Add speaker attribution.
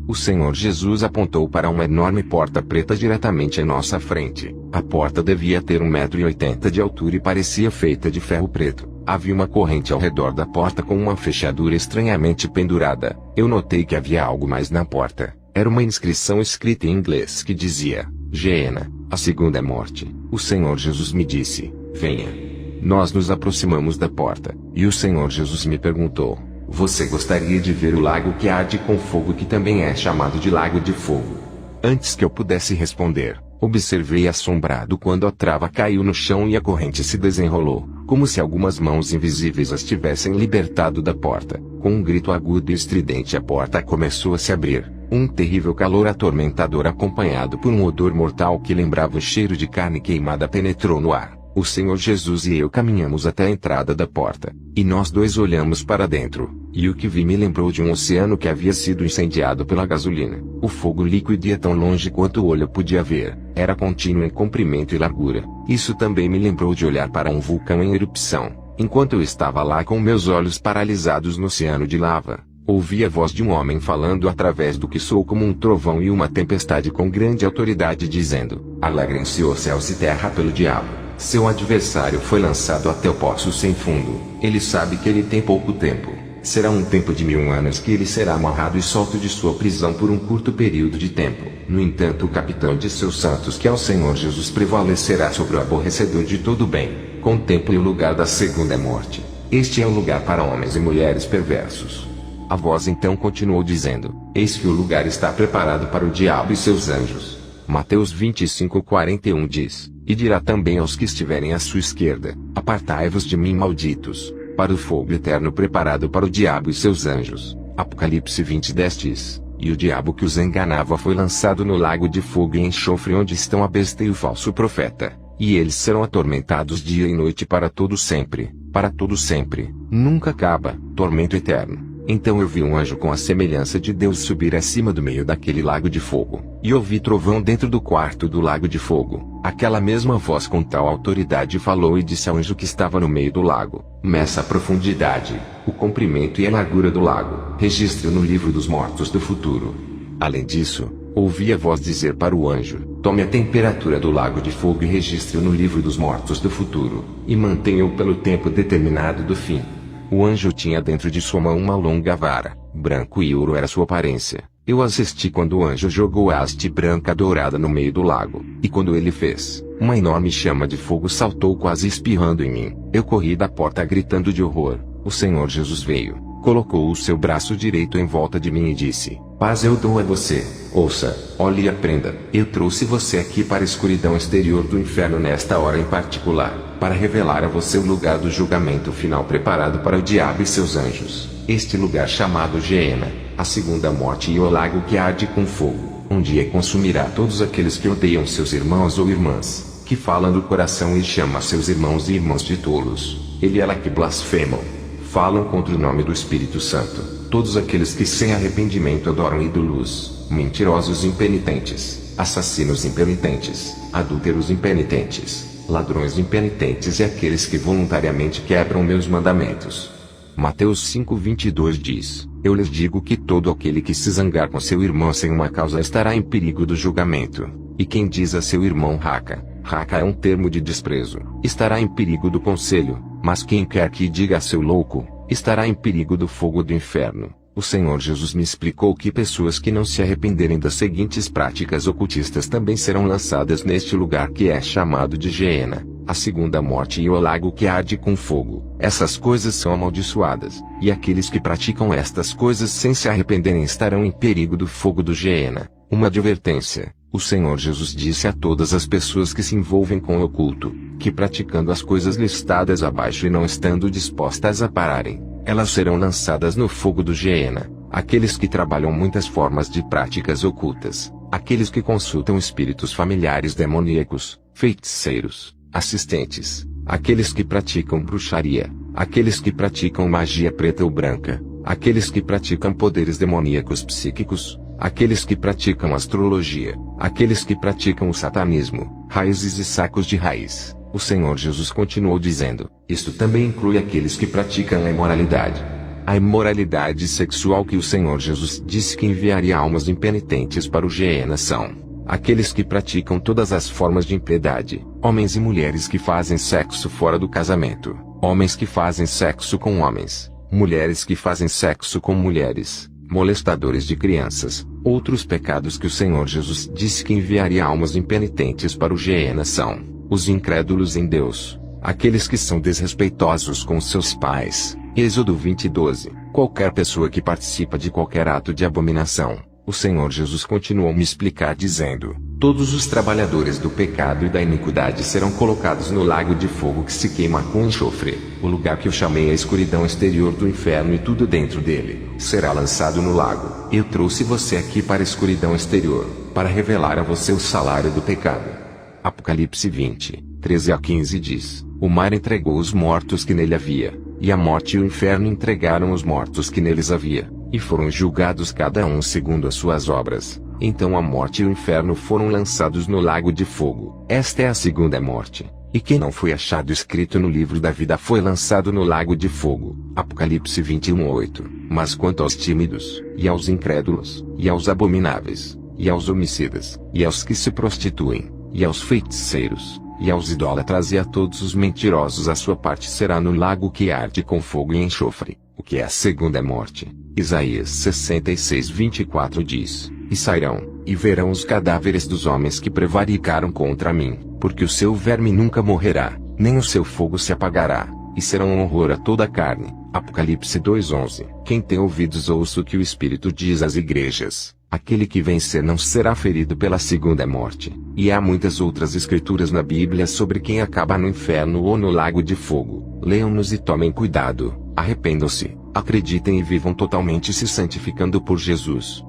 Speaker 1: O Senhor Jesus apontou para uma enorme porta preta diretamente em nossa frente. A porta devia ter 1,80 m de altura e parecia feita de ferro preto. Havia uma corrente ao redor da porta com uma fechadura estranhamente pendurada. Eu notei que havia algo mais na porta. Era uma inscrição escrita em inglês que dizia: Geena, a segunda morte. O Senhor Jesus me disse: venha. Nós nos aproximamos da porta, e o Senhor Jesus me perguntou: você gostaria de ver o lago que arde com fogo, que também é chamado de lago de fogo? Antes que eu pudesse responder, observei assombrado quando a trava caiu no chão e a corrente se desenrolou, como se algumas mãos invisíveis as tivessem libertado da porta. Com um grito agudo e estridente, a porta começou a se abrir. Um terrível calor atormentador, acompanhado por um odor mortal que lembrava o cheiro de carne queimada, penetrou no ar. O Senhor Jesus e eu caminhamos até a entrada da porta, e nós dois olhamos para dentro, e o que vi me lembrou de um oceano que havia sido incendiado pela gasolina. O fogo líquido ia tão longe quanto o olho podia ver, era contínuo em comprimento e largura. Isso também me lembrou de olhar para um vulcão em erupção. Enquanto eu estava lá com meus olhos paralisados no oceano de lava, ouvi a voz de um homem falando através do que soou como um trovão e uma tempestade com grande autoridade, dizendo: alegrem-se os céus e terra pelo diabo. Seu adversário foi lançado até o poço sem fundo. Ele sabe que ele tem pouco tempo. Será um tempo de 1000 anos que ele será amarrado e solto de sua prisão por um curto período de tempo. No entanto, o capitão de seus santos, que é o Senhor Jesus, prevalecerá sobre o aborrecedor de todo o bem. Contemple o lugar da segunda morte. Este é o lugar para homens e mulheres perversos. A voz então continuou dizendo: eis que o lugar está preparado para o diabo e seus anjos. Mateus 25:41 diz: e dirá também aos que estiverem à sua esquerda: apartai-vos de mim, malditos, para o fogo eterno preparado para o diabo e seus anjos. Apocalipse 20:10 diz: e o diabo que os enganava foi lançado no lago de fogo e enxofre, onde estão a besta e o falso profeta, e eles serão atormentados dia e noite para todo sempre, nunca acaba, tormento eterno. Então eu vi um anjo com a semelhança de Deus subir acima do meio daquele lago de fogo, e ouvi trovão dentro do quarto do lago de fogo. Aquela mesma voz com tal autoridade falou e disse ao anjo que estava no meio do lago: meça a profundidade, o comprimento e a largura do lago, registre-o no livro dos mortos do futuro. Além disso, ouvi a voz dizer para o anjo: tome a temperatura do lago de fogo e registre-o no livro dos mortos do futuro, e mantenha-o pelo tempo determinado do fim. O anjo tinha dentro de sua mão uma longa vara, branco e ouro era sua aparência. Eu assisti quando o anjo jogou a haste branca dourada no meio do lago, e quando ele fez, uma enorme chama de fogo saltou quase espirrando em mim. Eu corri da porta gritando de horror. O Senhor Jesus veio, colocou o seu braço direito em volta de mim e disse: paz eu dou a você. Ouça, olhe e aprenda. Eu trouxe você aqui para a escuridão exterior do inferno nesta hora em particular, para revelar a você o lugar do julgamento final preparado para o diabo e seus anjos. Este lugar chamado Geena, a segunda morte, e o lago que arde com fogo. Um dia consumirá todos aqueles que odeiam seus irmãos ou irmãs, que falam do coração e chamam seus irmãos e irmãs de tolos. Ele e ela que blasfemam, falam contra o nome do Espírito Santo. Todos aqueles que sem arrependimento adoram ídolos, mentirosos impenitentes, assassinos impenitentes, adúlteros impenitentes, ladrões impenitentes e aqueles que voluntariamente quebram meus mandamentos. Mateus 5:22 diz: eu lhes digo que todo aquele que se zangar com seu irmão sem uma causa estará em perigo do julgamento. E quem diz a seu irmão raca, raca é um termo de desprezo, estará em perigo do conselho. Mas quem quer que diga a seu louco, estará em perigo do fogo do inferno. O Senhor Jesus me explicou que pessoas que não se arrependerem das seguintes práticas ocultistas também serão lançadas neste lugar que é chamado de Geena, a segunda morte, e o lago que arde com fogo. Essas coisas são amaldiçoadas, e aqueles que praticam estas coisas sem se arrependerem estarão em perigo do fogo do Geena. Uma advertência: o Senhor Jesus disse a todas as pessoas que se envolvem com o oculto, que praticando as coisas listadas abaixo e não estando dispostas a pararem, elas serão lançadas no fogo do Geena. Aqueles que trabalham muitas formas de práticas ocultas, aqueles que consultam espíritos familiares demoníacos, feiticeiros, assistentes, aqueles que praticam bruxaria, aqueles que praticam magia preta ou branca, aqueles que praticam poderes demoníacos psíquicos, aqueles que praticam astrologia, aqueles que praticam o satanismo, raízes e sacos de raiz. O Senhor Jesus continuou dizendo: isto também inclui aqueles que praticam a imoralidade. A imoralidade sexual que o Senhor Jesus disse que enviaria almas impenitentes para o Geena são aqueles que praticam todas as formas de impiedade, homens e mulheres que fazem sexo fora do casamento, homens que fazem sexo com homens, mulheres que fazem sexo com mulheres, molestadores de crianças. Outros pecados que o Senhor Jesus disse que enviaria almas impenitentes para o Geena são os incrédulos em Deus, aqueles que são desrespeitosos com seus pais. Êxodo 20:12. Qualquer pessoa que participa de qualquer ato de abominação. O Senhor Jesus continuou a me explicar dizendo: todos os trabalhadores do pecado e da iniquidade serão colocados no lago de fogo que se queima com enxofre, o lugar que eu chamei a escuridão exterior do inferno, e tudo dentro dele será lançado no lago. Eu trouxe você aqui para a escuridão exterior, para revelar a você o salário do pecado. Apocalipse 20:13-15 diz: o mar entregou os mortos que nele havia, e a morte e o inferno entregaram os mortos que neles havia, e foram julgados cada um segundo as suas obras. Então a morte e o inferno foram lançados no lago de fogo. Esta é a segunda morte. E quem não foi achado escrito no livro da vida foi lançado no lago de fogo. Apocalipse 21:8. Mas quanto aos tímidos, e aos incrédulos, e aos abomináveis, e aos homicidas, e aos que se prostituem, e aos feiticeiros, e aos idólatras e a todos os mentirosos, a sua parte será no lago que arde com fogo e enxofre, o que é a segunda morte. Isaías 66:24 diz: e sairão, e verão os cadáveres dos homens que prevaricaram contra mim, porque o seu verme nunca morrerá, nem o seu fogo se apagará, e serão um horror a toda a carne. Apocalipse 2:11. Quem tem ouvidos ouça o que o Espírito diz às igrejas. Aquele que vencer não será ferido pela segunda morte. E há muitas outras escrituras na Bíblia sobre quem acaba no inferno ou no lago de fogo. Leiam-nos e tomem cuidado, arrependam-se, acreditem e vivam totalmente se santificando por Jesus.